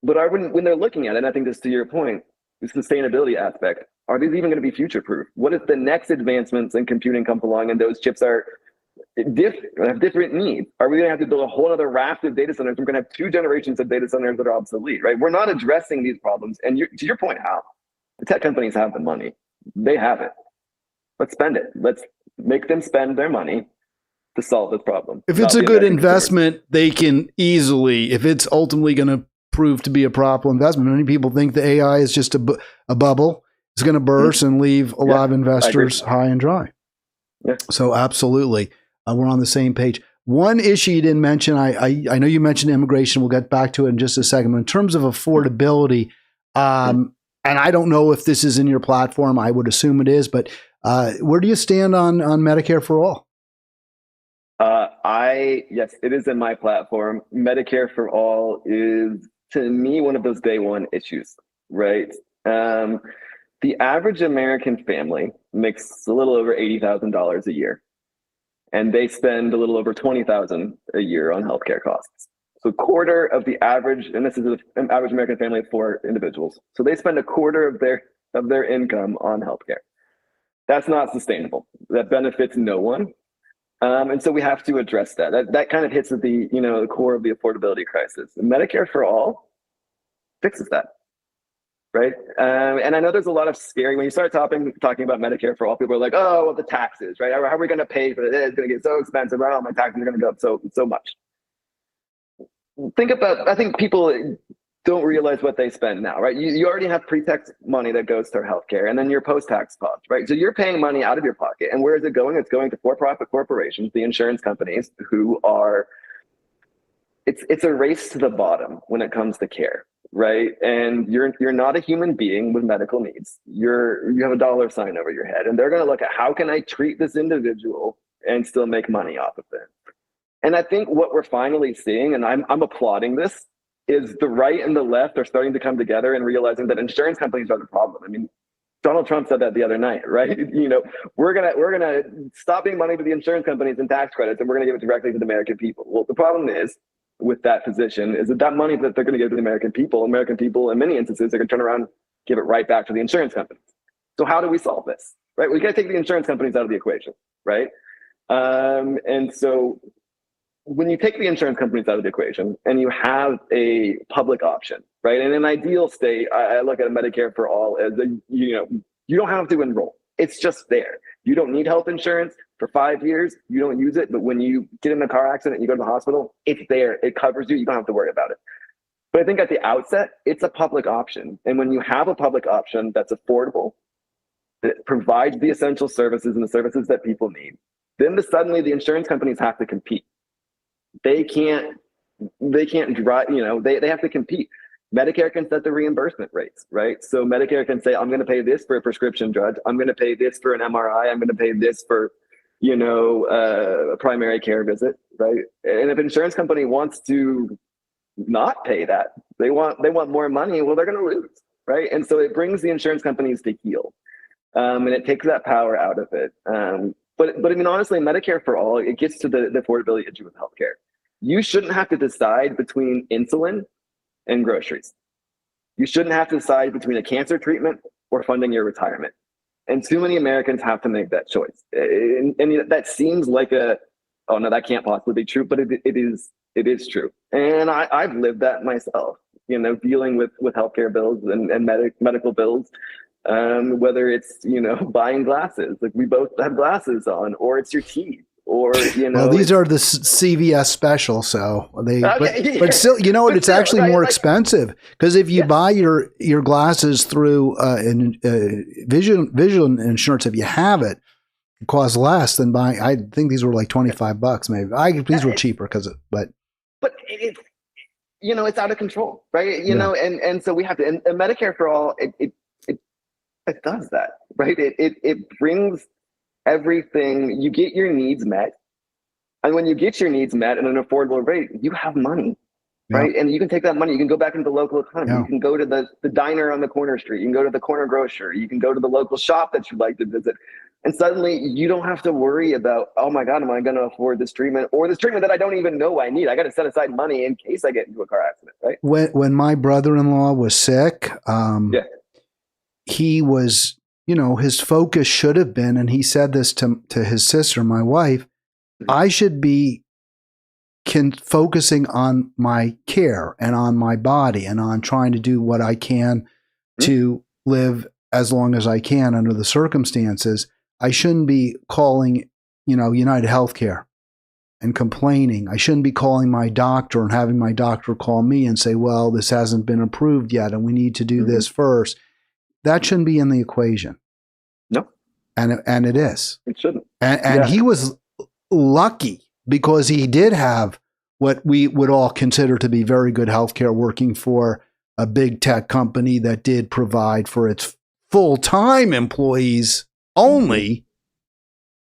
But when they're looking at it, and I think this to your point, the sustainability aspect, are these even going to be future-proof? What if the next advancements in computing come along and those chips are have different needs? Are we going to have to build a whole other raft of data centers? We're going to have 2 generations of data centers that are obsolete, right? We're not addressing these problems. And to your point, Hal, the tech companies have the money. They have it. Let's spend it. Let's make them spend their money to solve this problem. If it's a good investment, they can easily, if it's ultimately going to prove to be a profitable investment. Many people think the AI is just a bubble. It's going to burst and leave a lot of investors high and dry. Yeah. So absolutely, we're on the same page. One issue you didn't mention, I know you mentioned immigration. We'll get back to it in just a second. But in terms of affordability, and I don't know if this is in your platform. I would assume it is. But where do you stand on Medicare for all? Yes, it is in my platform. Medicare for all is, to me, one of those day one issues, right? The average American family makes a little over $80,000 a year, and they spend a little over $20,000 a year on healthcare costs. So a quarter of the average, and this is an average American family of 4 individuals. So they spend a quarter of their income on healthcare. That's not sustainable. That benefits no one. And so we have to address that. That kind of hits at the core of the affordability crisis. And Medicare for all fixes that, right? And I know there's a lot of scary, when you start talking about Medicare for all, people are like, oh, well, the taxes, right? How are we going to pay for it? It's going to get so expensive. Oh, my taxes are going to go up so much. I think people don't realize what they spend now, right? You already have pre-tax money that goes to healthcare, and then your post-tax costs, right? So you're paying money out of your pocket, and where is it going? It's going to for-profit corporations, the insurance companies, who are. It's a race to the bottom when it comes to care, right? And you're not a human being with medical needs. You have a dollar sign over your head, and they're going to look at, how can I treat this individual and still make money off of it? And I think what we're finally seeing, and I'm applauding this, is the right and the left are starting to come together and realizing that insurance companies are the problem. I mean, Donald Trump said that the other night, right? We're gonna stop paying money to the insurance companies and tax credits, and we're gonna give it directly to the American people. Well, the problem is with that position is that money that they're gonna give to the American people in many instances, they're gonna turn around, give it right back to the insurance companies. So how do we solve this? Right? We gotta take the insurance companies out of the equation, right? And so when you take the insurance companies out of the equation and you have a public option, right? In an ideal state, I look at Medicare for all as you don't have to enroll. It's just there. You don't need health insurance for 5 years. You don't use it, but when you get in a car accident and you go to the hospital, it's there. It covers you. You don't have to worry about it. But I think at the outset, it's a public option. And when you have a public option that's affordable, that provides the essential services and the services that people need, then suddenly the insurance companies have to compete. They can't drive, they have to compete. Medicare can set the reimbursement rates, right? So Medicare can say, I'm going to pay this for a prescription drug. I'm going to pay this for an MRI. I'm going to pay this for, a primary care visit, right? And if an insurance company wants to not pay that, they want more money, well, they're going to lose, right? And so it brings the insurance companies to heel, and it takes that power out of it. But I mean, honestly, Medicare for all, it gets to the affordability issue with healthcare. You shouldn't have to decide between insulin and groceries. You shouldn't have to decide between a cancer treatment or funding your retirement. And too many Americans have to make that choice. And that seems like oh no, that can't possibly be true, but it is true. And I've lived that myself, dealing with healthcare bills and medical bills. Whether it's, buying glasses, like we both have glasses on, or it's your teeth, or, well, these are the CVS special. So but still, it's actually more expensive because if you buy your glasses through vision insurance, if you have it, it costs less than buying. I think these were like $25 maybe. These were cheaper but it's, it's out of control, right? And so we have to, and Medicare for all, it does that, right? It brings everything. You get your needs met, and when you get your needs met at an affordable rate, you have money, right? And you can take that money, you can go back into the local economy. You can go to the diner on the corner street, you can go to the corner grocer, you can go to the local shop that you'd like to visit, and suddenly you don't have to worry about, oh my God, am I going to afford this treatment, or this treatment that I don't even know I need? I got to set aside money in case I get into a car accident, right? When my brother-in-law was sick, he was, his focus should have been, and he said this to his sister, my wife, I should be focusing on my care and on my body and on trying to do what I can to live as long as I can under the circumstances. I shouldn't be calling, United Healthcare and complaining. I shouldn't be calling my doctor and having my doctor call me and say, well, this hasn't been approved yet and we need to do this first. That shouldn't be in the equation. No. And it is. It shouldn't. And he was lucky because he did have what we would all consider to be very good healthcare, working for a big tech company that did provide for its full-time employees only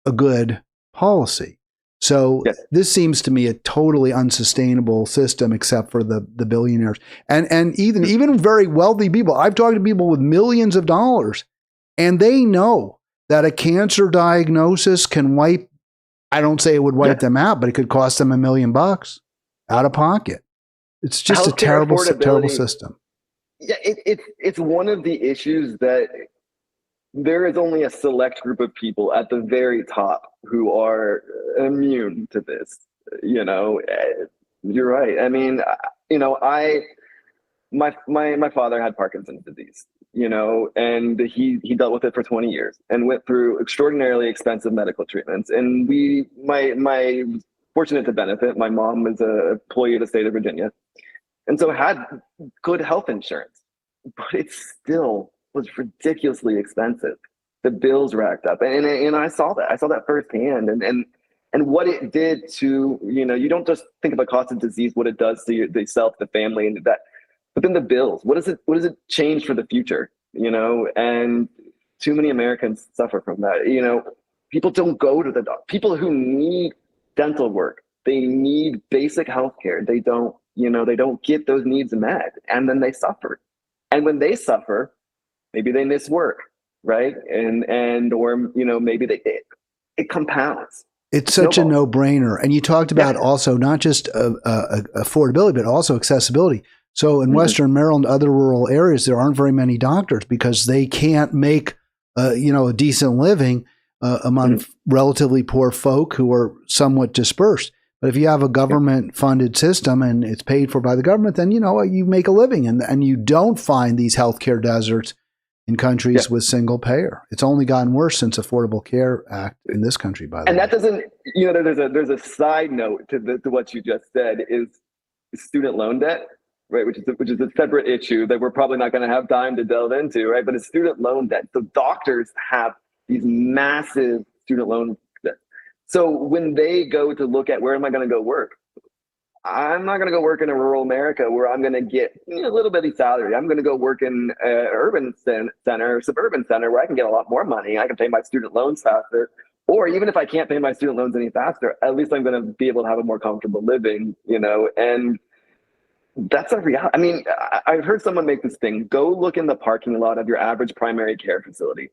a good policy. So this seems to me a totally unsustainable system, except for the billionaires and even very wealthy people. I've talked to people with millions of dollars, and they know that a cancer diagnosis can wipe. I don't say it would wipe them out, but it could cost them $1 million out of pocket. It's just a terrible system. Yeah, it's one of the issues that there is only a select group of people at the very top who are immune to this. You're right. I mean, my father had Parkinson's disease, and he dealt with it for 20 years and went through extraordinarily expensive medical treatments. And my fortunate to benefit, my mom was an employee of the state of Virginia, and so had good health insurance, but it still was ridiculously expensive. The bills racked up, and I saw that firsthand, and what it did to, you don't just think of a cost of disease, what it does to the self, the family, and that, but then the bills. What does it change for the future? And too many Americans suffer from that. People don't go to the doctor. People who need dental work, they need basic health care. They don't They don't get those needs met, and then they suffer. And when they suffer, maybe they miss work, right? Or maybe it compounds. It's such a no-brainer. And you talked about also not just affordability, but also accessibility. So in Western Maryland, other rural areas, there aren't very many doctors because they can't make a decent living among relatively poor folk who are somewhat dispersed. But if you have a government-funded system and it's paid for by the government, then you make a living, and you don't find these healthcare deserts in countries with single payer. It's only gotten worse since Affordable Care Act in this country, by the way. And that doesn't, there's a side note to what you just said is student loan debt, right? Which is a separate issue that we're probably not going to have time to delve into, right? But it's student loan debt. So doctors have these massive student loan debt. So when they go to look at where am I going to go work, I'm not going to go work in a rural America where I'm going to get a little bitty salary. I'm going to go work in an urban center, suburban center where I can get a lot more money. I can pay my student loans faster. Or even if I can't pay my student loans any faster, at least I'm going to be able to have a more comfortable living, and that's a reality. I mean, I've heard someone make this thing. Go look in the parking lot of your average primary care facility.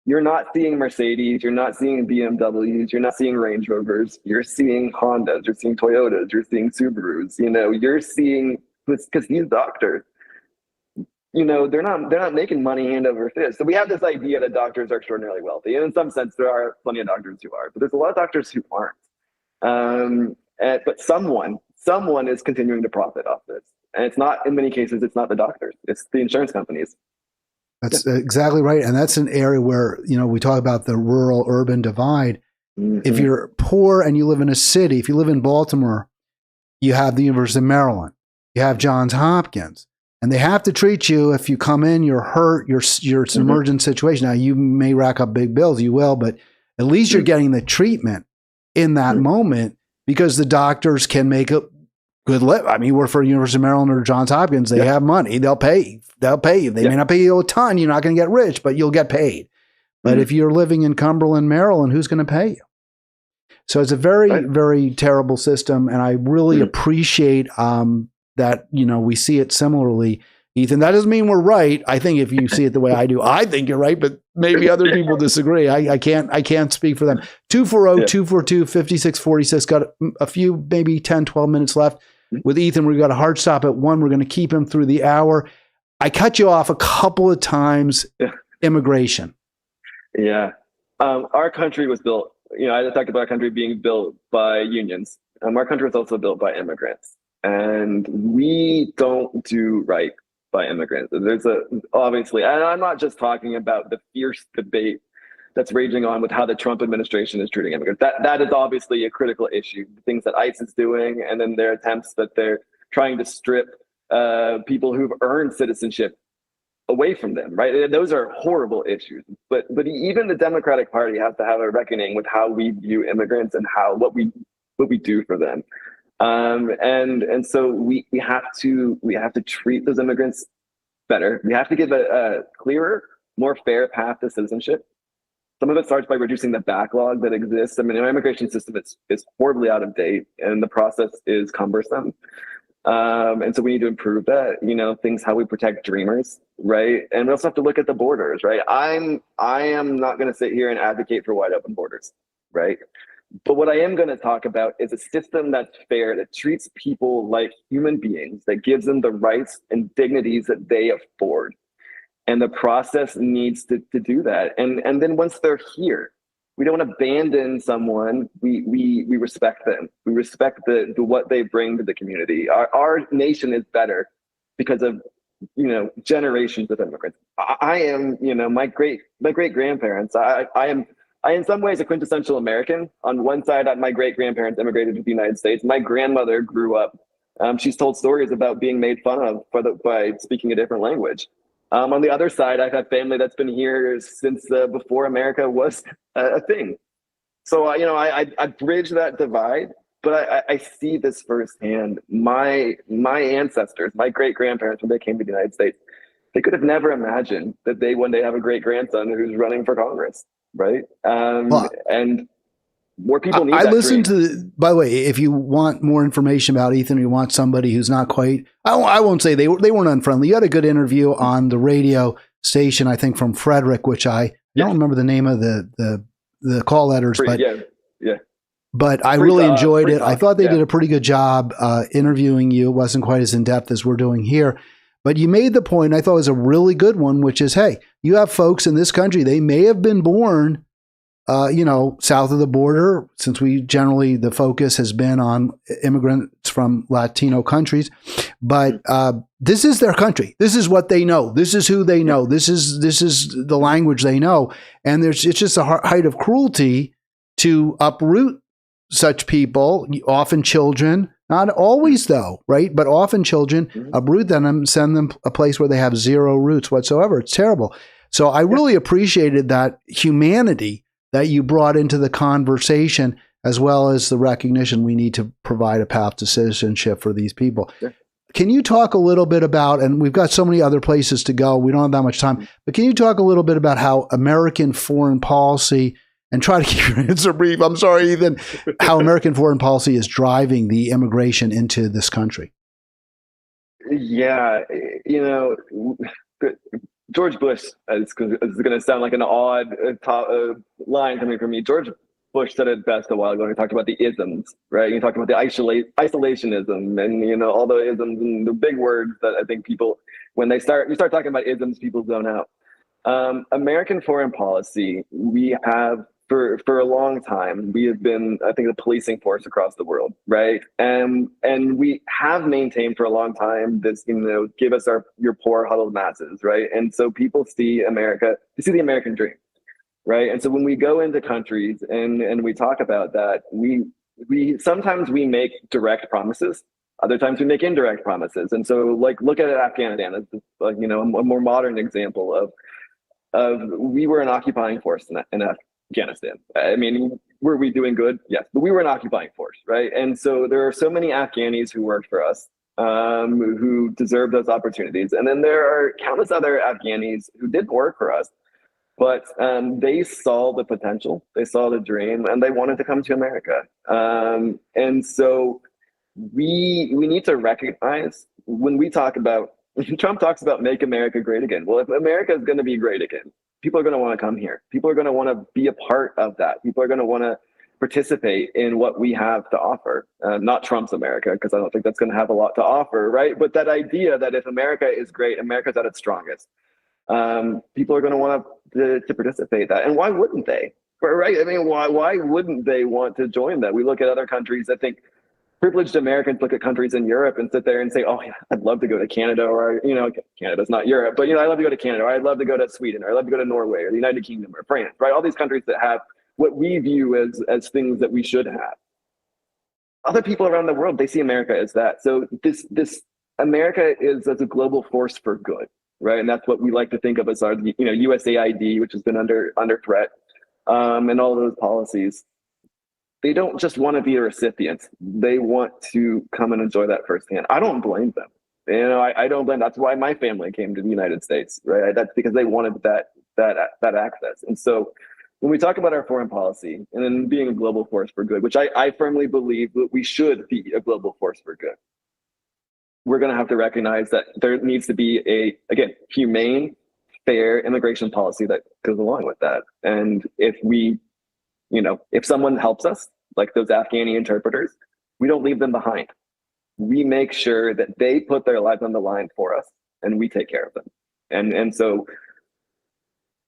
You're not seeing Mercedes, you're not seeing BMWs, you're not seeing Range Rovers, you're seeing Hondas, you're seeing Toyotas, you're seeing Subarus, you're seeing, because these doctors, they're not making money hand over fist. So we have this idea that doctors are extraordinarily wealthy. And in some sense, there are plenty of doctors who are, but there's a lot of doctors who aren't. But someone is continuing to profit off this. And it's not, in many cases, it's not the doctors, it's the insurance companies. That's exactly right. And that's an area where, we talk about the rural urban divide. If you're poor and you live in a city, if you live in Baltimore, you have the University of Maryland, you have Johns Hopkins, and they have to treat you. If you come in, you're hurt, it's an emergent situation. Now, you may rack up big bills, you will, but at least you're getting the treatment in that moment because the doctors can make a good live. I mean, work for University of Maryland or Johns Hopkins. They have money. They'll pay you. They may not pay you a ton. You're not going to get rich, but you'll get paid. But if you're living in Cumberland, Maryland, who's going to pay you? So it's a very, very terrible system. And I really appreciate that, we see it similarly. Ethan, that doesn't mean we're right. I think if you see it the way I do, I think you're right, but maybe other people disagree. I can't speak for them. 240-242-5646. Got a few, maybe 10, 12 minutes left. With Ethan, we've got a hard stop at 1. We're going to keep him through the hour. I cut you off a couple of times. Immigration. Yeah. Our country was built, I talked about our country being built by unions. Our country was also built by immigrants. And we don't do right by immigrants. There's obviously, and I'm not just talking about the fierce debate that's raging on with how the Trump administration is treating immigrants. That is obviously a critical issue. The things that ICE is doing, and then their attempts that they're trying to strip people who've earned citizenship away from them, right? Those are horrible issues. But even the Democratic Party has to have a reckoning with how we view immigrants and what we do for them. And so we have to treat those immigrants better. We have to give a clearer, more fair path to citizenship. Some of it starts by reducing the backlog that exists. I mean, our immigration system is horribly out of date, and the process is cumbersome. And so we need to improve that, things, how we protect dreamers, right? And we also have to look at the borders, right? I am not going to sit here and advocate for wide open borders, right? But what I am going to talk about is a system that's fair, that treats people like human beings, that gives them the rights and dignities that they afford. And the process needs to do that. And then once they're here, we don't abandon someone. We respect them. We respect the what they bring to the community. Our nation is better because of generations of immigrants. I am my great grandparents. I am in some ways a quintessential American. On one side, my great grandparents immigrated to the United States. My grandmother grew up. She's told stories about being made fun of by speaking a different language. On the other side, I've had family that's been here since before America was a thing. So, I bridge that divide, but I see this firsthand. My ancestors, my great-grandparents, when they came to the United States, they could have never imagined that they one day have a great-grandson who's running for Congress, right? And more people need I that listened dream. by the way, if you want more information about Ethan, you want somebody who's not quite, I won't say they weren't unfriendly. You had a good interview on the radio station, I think from Frederick, which I don't remember the name of the call letters, but I really enjoyed it. I thought they did a pretty good job interviewing you. It wasn't quite as in-depth as we're doing here. But you made the point, I thought it was a really good one, which is, hey, you have folks in this country, they may have been born south of the border, since the focus has been on immigrants from Latino countries. But this is their country. This is what they know. This is who they know. This is the language they know. And it's just a height of cruelty to uproot such people, often children, not always though, right? But often children, uproot them and send them a place where they have zero roots whatsoever. It's terrible. So I really appreciated that humanity that you brought into the conversation, as well as the recognition we need to provide a path to citizenship for these people. Yeah. Can you talk a little bit about, and we've got so many other places to go, we don't have that much time, but can you talk a little bit about how American foreign policy, and try to keep your answer brief, I'm sorry, Ethan, how American foreign policy is driving the immigration into this country? Yeah, George Bush, it's going to sound like an odd line coming from me. George Bush said it best a while ago when he talked about the isms, right? He talked about the isolationism and, all the isms and the big words that I think people, when you start talking about isms, people zone out. American foreign policy, we have, for a long time, we have been, I think, the policing force across the world, right? And we have maintained for a long time this, give us your poor huddled masses, right? And so people see the American dream, right? And so when we go into countries and we talk about that, we sometimes we make direct promises, other times we make indirect promises. And so, look at Afghanistan as a more modern example of we were an occupying force in Afghanistan. I mean, were we doing good? Yes, but we were an occupying force, right? And so there are so many Afghanis who worked for us, who deserve those opportunities. And then there are countless other Afghanis who did work for us, but they saw the potential, they saw the dream, and they wanted to come to America. And so we need to recognize, when we talk about, Trump talks about make America great again. Well, if America is going to be great again, people are going to want to come here. People are going to want to be a part of that. People are going to want to participate in what we have to offer. Not Trump's America, because I don't think that's going to have a lot to offer, right? But that idea that if America is great, America's at its strongest. People are going to want to participate in that. And why wouldn't they? Right? I mean, why wouldn't they want to join that? We look at other countries, I think, privileged Americans look at countries in Europe and sit there and say, oh, yeah, I'd love to go to Canada, or, Canada's not Europe, but, I'd love to go to Canada, or I'd love to go to Sweden, or I'd love to go to Norway, or the United Kingdom, or France, right? All these countries that have what we view as things that we should have. Other people around the world, they see America as that. So this America is as a global force for good, right? And that's what we like to think of as our, USAID, which has been under threat, and all of those policies. They don't just want to be a recipient. They want to come and enjoy that firsthand. I don't blame them. I don't blame. That's why my family came to the United States, right? That's because they wanted that access. And so when we talk about our foreign policy and then being a global force for good, which I firmly believe that we should be a global force for good, we're going to have to recognize that there needs to be again, humane, fair immigration policy that goes along with that. And if if someone helps us, like those Afghani interpreters, we don't leave them behind. We make sure that they put their lives on the line for us, and we take care of them. And so,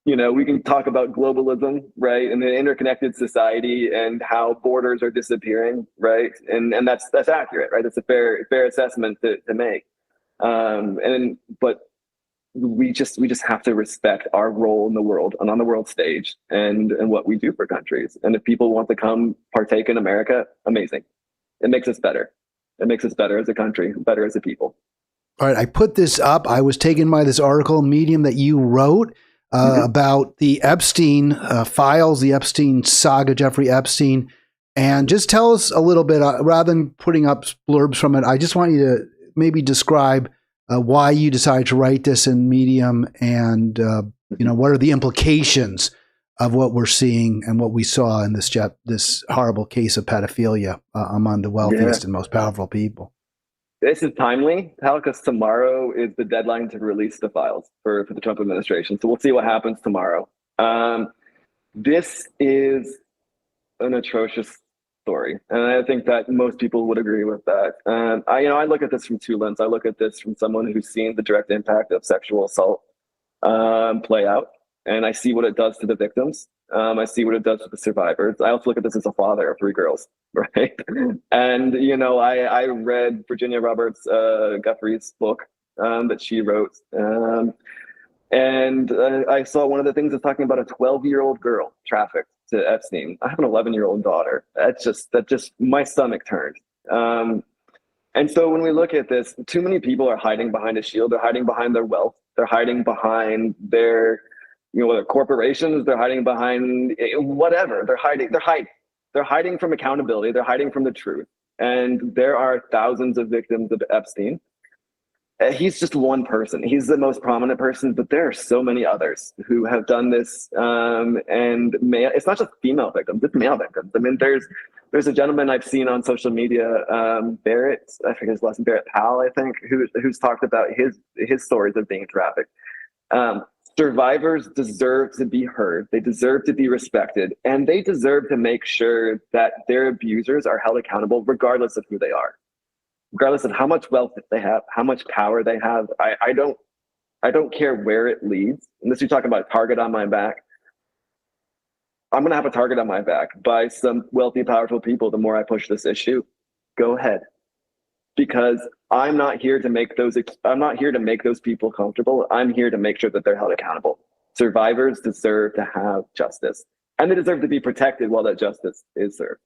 we can talk about globalism, right, and an interconnected society and how borders are disappearing, right, and that's accurate, right? That's a fair assessment to make. But we just have to respect our role in the world and on the world stage and what we do for countries. And if people want to come partake in America, amazing. It makes us better. It makes us better as a country, better as a people. All right. I put this up. I was taken by this article, Medium, that you wrote about the Epstein files, the Epstein saga, Jeffrey Epstein. And just tell us a little bit, rather than putting up blurbs from it, I just want you to maybe describe why you decided to write this in Medium, and what are the implications of what we're seeing and what we saw in this horrible case of pedophilia among the wealthiest and most powerful people. This is timely, Hal, because tomorrow is the deadline to release the files for the Trump administration. So we'll see what happens tomorrow. This is an atrocious story, and I think that most people would agree with that. I look at this from two lenses. I look at this from someone who's seen the direct impact of sexual assault play out, and I see what it does to the victims. I see what it does to the survivors. I also look at this as a father of three girls, right? And I read Virginia Roberts Guthrie's book that she wrote, and I saw one of the things that's talking about a 12-year-old girl trafficked to Epstein. I have an 11-year-old daughter. That just my stomach turned. And so when we look at this, too many people are hiding behind a shield. They're hiding behind their wealth. They're hiding behind their their corporations. They're hiding behind whatever. They're hiding from accountability. They're hiding from the truth. And there are thousands of victims of Epstein. He's just one person. He's the most prominent person, but there are so many others who have done this. And it's not just female victims, it's male victims. I mean, there's a gentleman I've seen on social media, Barrett, I forget his last name, Barrett Powell, I think, who's talked about his stories of being trafficked. Survivors deserve to be heard. They deserve to be respected, and they deserve to make sure that their abusers are held accountable, regardless of who they are, regardless of how much wealth they have, how much power they have. I don't care where it leads. Unless you're talking about a target on my back, I'm going to have a target on my back by some wealthy, powerful people. The more I push this issue, go ahead. Because I'm not here to make those people comfortable. I'm here to make sure that they're held accountable. Survivors deserve to have justice, and they deserve to be protected while that justice is served.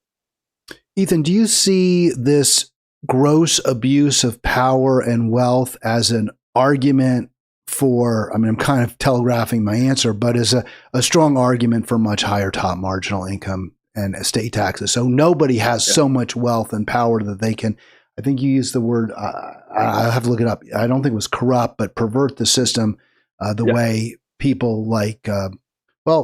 Ethan, do you see this gross abuse of power and wealth as an argument for, I'm kind of telegraphing my answer, but as a strong argument for much higher top marginal income and estate taxes? So nobody has so much wealth and power that they can, I think you used the word, I have to look it up. I don't think it was corrupt, but pervert the system the way people like,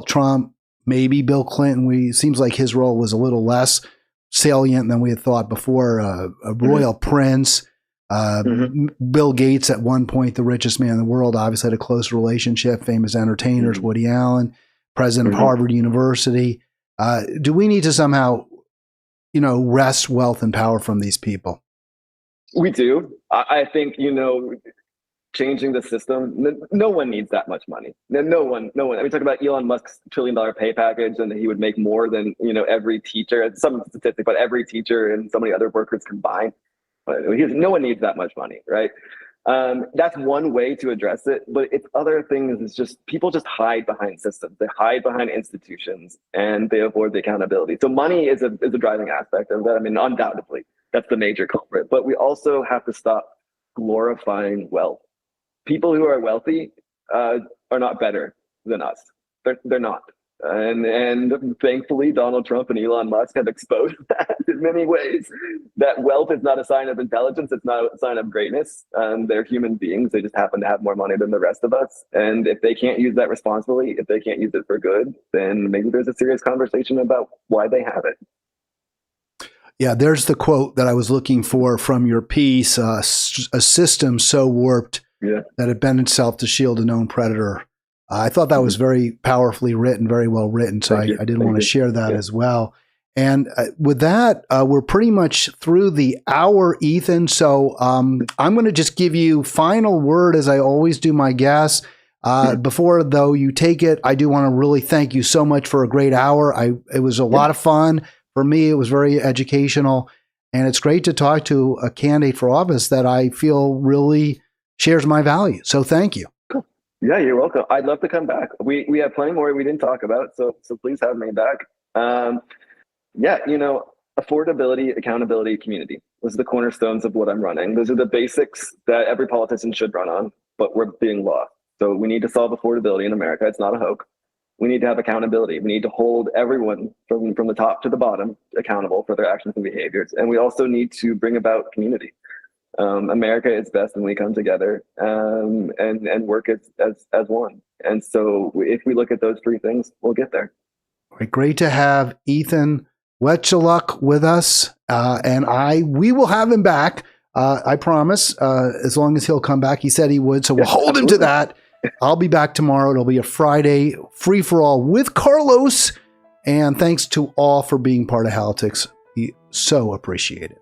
Trump, maybe Bill Clinton. Seems like his role was a little less salient than we had thought before. A royal prince, Bill Gates at one point, the richest man in the world, obviously had a close relationship, famous entertainers, Woody Allen, president of Harvard University. Do we need to somehow, wrest wealth and power from these people? We do. I think, changing the system, no one needs that much money. No one. I mean, talk about Elon Musk's $1 trillion pay package, and he would make more than, every teacher, some statistic, but every teacher and so many other workers combined. But no one needs that much money, right? That's one way to address it, but it's other things. It's just people just hide behind systems. They hide behind institutions, and they avoid the accountability. So money is a driving aspect of that. I mean, undoubtedly, that's the major culprit. But we also have to stop glorifying wealth. People who are wealthy are not better than us. They're not. And thankfully, Donald Trump and Elon Musk have exposed that in many ways, that wealth is not a sign of intelligence. It's not a sign of greatness. They're human beings. They just happen to have more money than the rest of us. And if they can't use that responsibly, if they can't use it for good, then maybe there's a serious conversation about why they have it. Yeah, there's the quote that I was looking for from your piece, a system so warped that it bent itself to shield a known predator. I thought that was very powerfully written, very well written. So I did want to share that as well. And with that, we're pretty much through the hour, Ethan. So I'm going to just give you final word, as I always do my guests. Before, though, you take it, I do want to really thank you so much for a great hour. It was a lot of fun. For me, it was very educational. And it's great to talk to a candidate for office that I feel really shares my value. So thank you. Yeah, you're welcome. I'd love to come back. We have plenty more we didn't talk about, so please have me back. Affordability, accountability, community. Those are the cornerstones of what I'm running. Those are the basics that every politician should run on, but we're being lost. So we need to solve affordability in America. It's not a hoax. We need to have accountability. We need to hold everyone from the top to the bottom accountable for their actions and behaviors. And we also need to bring about community. America is best when we come together and work as one. And so if we look at those three things, we'll get there. All right, great to have Ethan Wechtaluk with us. And we will have him back. I promise, as long as he'll come back. He said he would. So we'll hold him to that. I'll be back tomorrow. It'll be a Friday free for all with Carlos. And thanks to all for being part of Halitics. We so appreciate it.